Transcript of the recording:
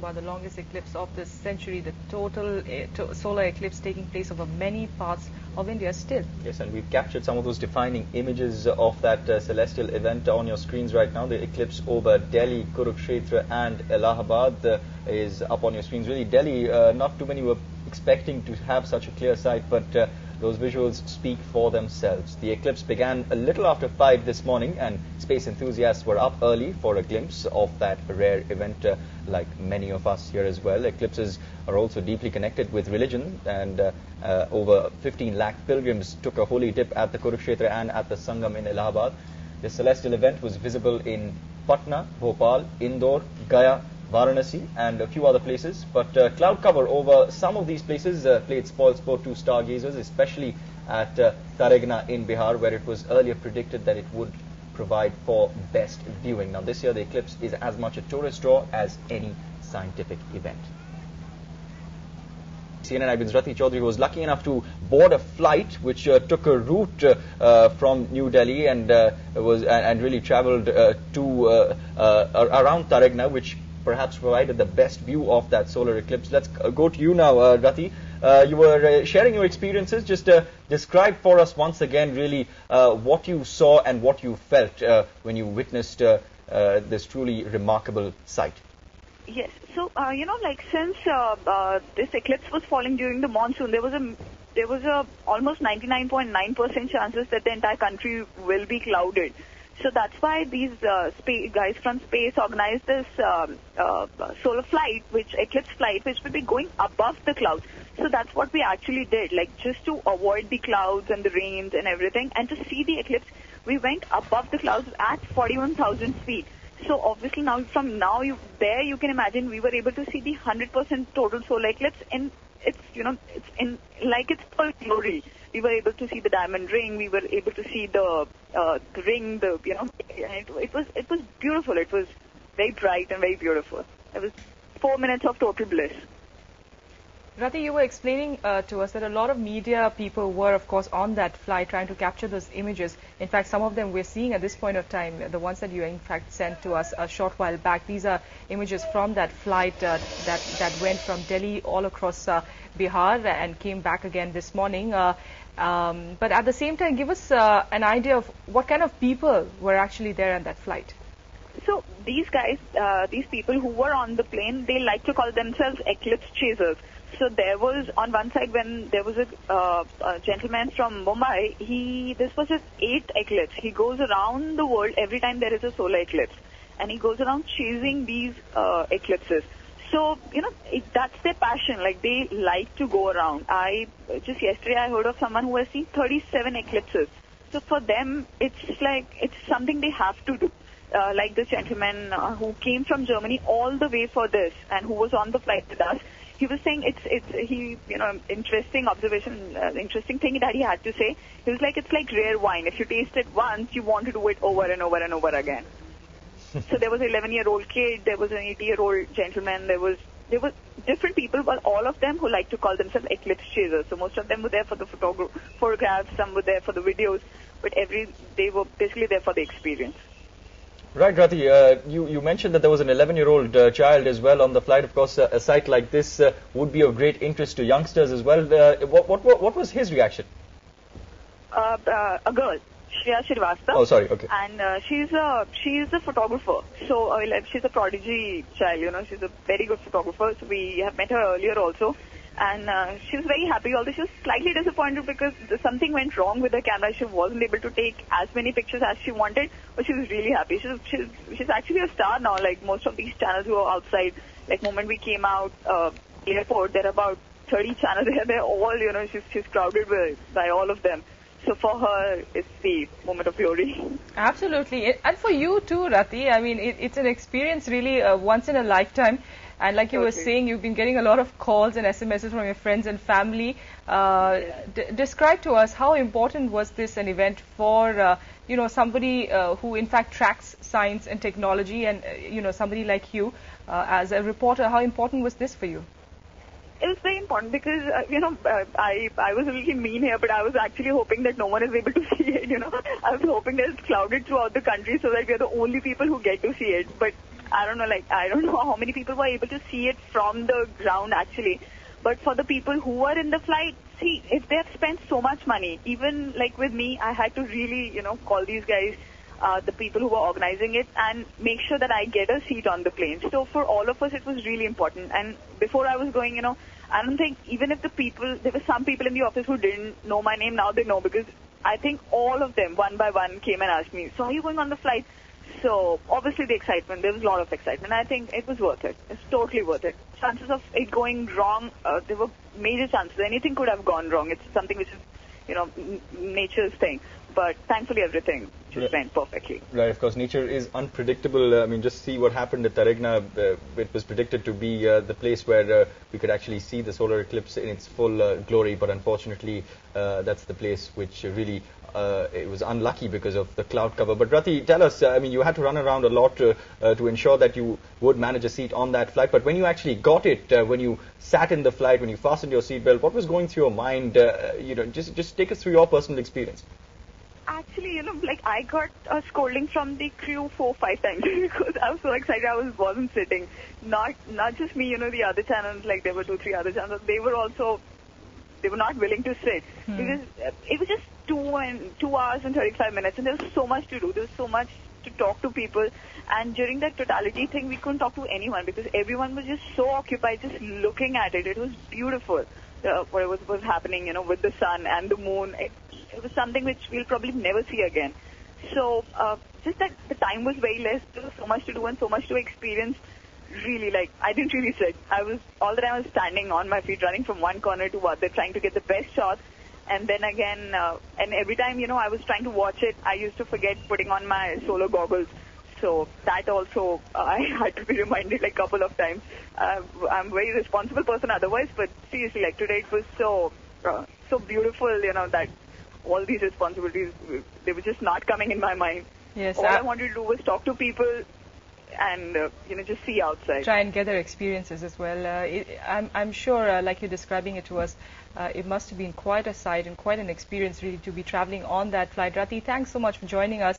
Allahabad, the longest eclipse of this century, the total solar eclipse taking place over many parts of India still. Yes, and we've captured some of those defining images of that celestial event on your screens right now. The eclipse over Delhi, Kurukshetra and Allahabad is up on your screens. Really, Delhi, not too many were expecting to have such a clear sight, but those visuals speak for themselves. The eclipse began a little after 5 this morning, and space enthusiasts were up early for a glimpse of that rare event, like many of us here as well. Eclipses are also deeply connected with religion, and over 15 lakh pilgrims took a holy dip at the Kurukshetra and at the Sangam in Allahabad. The celestial event was visible in Patna, Bhopal, Indore, Gaya, Varanasi and a few other places, but cloud cover over some of these places played spoilsport to stargazers, especially at Taregna in Bihar, where it was earlier predicted that it would provide for best viewing. Now this year the eclipse is as much a tourist draw as any scientific event. CNN-IBN's Rati Chaudhary was lucky enough to board a flight which took a route from New Delhi and really travelled to around Taregna, which perhaps provided the best view of that solar eclipse. Let's go to you now, Rati. You were sharing your experiences. Just describe for us once again really what you saw and what you felt when you witnessed this truly remarkable sight. Yes. So, since this eclipse was falling during the monsoon, there was a almost 99.9% chances that the entire country will be clouded. So that's why these guys from space organized this solar flight, eclipse flight, which will be going above the clouds. So that's what we actually did, like just to avoid the clouds and the rains and everything, and to see the eclipse, we went above the clouds at 41,000 feet. So obviously now, you can imagine we were able to see the 100% total solar eclipse in its its full glory. We were able to see the diamond ring. We were able to see the ring. It was beautiful. It was very bright and very beautiful. It was 4 minutes of total bliss. Rati, you were explaining to us that a lot of media people were, of course, on that flight trying to capture those images. In fact, some of them we're seeing at this point of time, the ones that you in fact sent to us a short while back. These are images from that flight that went from Delhi all across Bihar and came back again this morning. But at the same time, give us an idea of what kind of people were actually there on that flight. So these guys, these people who were on the plane, they like to call themselves eclipse chasers. So there was, on one side, when there was a gentleman from Mumbai, this was his 8th eclipse. He goes around the world every time there is a solar eclipse, and he goes around chasing these eclipses. So, that's their passion. Like, they like to go around. Just yesterday I heard of someone who has seen 37 eclipses. So for them, it's something they have to do. Like this gentleman who came from Germany all the way for this and who was on the flight with us. He was saying interesting observation, interesting thing that he had to say. He was like, it's like rare wine. If you taste it once, you want to do it over and over and over again. So there was an 11-year-old kid, there was an 80-year-old gentleman, there was different people, but all of them who like to call themselves eclipse chasers. So most of them were there for the photographs, some were there for the videos, but they were basically there for the experience. Right, Rati, you mentioned that there was an 11-year-old child as well on the flight. Of course, a sight like this would be of great interest to youngsters as well. What was his reaction? A girl, Shreya Srivastava. Oh, sorry, okay. And she's a photographer. So she's a prodigy child, she's a very good photographer. So we have met her earlier also. And she was very happy, although she was slightly disappointed because something went wrong with the camera. She wasn't able to take as many pictures as she wanted, but she was really happy. She's actually a star now, like most of these channels who are outside. Like, moment we came out airport, there are about 30 channels there. They're all, she's crowded by all of them. So for her, it's the moment of glory. Absolutely. And for you too, Rati. I mean, it's an experience really once in a lifetime. And like you were saying, you've been getting a lot of calls and SMSs from your friends and family. Describe to us how important was this an event for, somebody who in fact tracks science and technology and, somebody like you as a reporter. How important was this for you? It was very important because, I was a little mean here, but I was actually hoping that no one is able to see it, I was hoping that it's clouded throughout the country so that we are the only people who get to see it. But I don't know, like, I don't know how many people were able to see it from the ground actually. But for the people who were in the flight, see, if they have spent so much money, even like with me, I had to really, call these guys, the people who were organizing it, and make sure that I get a seat on the plane. So for all of us, it was really important. And before I was going, I don't think even if there were some people in the office who didn't know my name, now they know, because I think all of them, one by one, came and asked me, so are you going on the flight? So obviously the excitement, there was a lot of excitement. I think it was worth it. It's totally worth it. Chances of it going wrong, there were major chances. Anything could have gone wrong. It's something which is, nature's thing. But thankfully everything just went perfectly. Right, of course, nature is unpredictable. I mean, just see what happened at Tarigna. It was predicted to be the place where we could actually see the solar eclipse in its full glory, but unfortunately that's the place which really it was unlucky because of the cloud cover. But Rati, tell us, I mean, you had to run around a lot to ensure that you would manage a seat on that flight. But when you actually got it, when you sat in the flight, when you fastened your seatbelt, what was going through your mind? Just take us through your personal experience. Actually, like I got a scolding from the crew 4-5 times because I was so excited. I wasn't sitting. Not just me, the other channels, like there were 2-3 other channels. They were not willing to sit because it was just 2 hours and 35 minutes, and there was so much to do. There was so much to talk to people, and during that totality thing, we couldn't talk to anyone because everyone was just so occupied, just looking at it. It was beautiful. What was happening, with the sun and the moon. It was something which we'll probably never see again. So just that the time was very less. There was so much to do and so much to experience. Really, like, I didn't really sit. All the time I was standing on my feet, running from one corner to other, trying to get the best shots. And then again, and every time, I was trying to watch it, I used to forget putting on my solar goggles. So that also, I had to be reminded like a couple of times. I'm a very responsible person otherwise, but seriously, like today it was so beautiful, that all these responsibilities, they were just not coming in my mind. Yes. All I wanted to do was talk to people and, just see outside. Try and get their experiences as well. I'm sure, like you're describing it to us, it must have been quite a sight and quite an experience really to be traveling on that flight. Rati, thanks so much for joining us.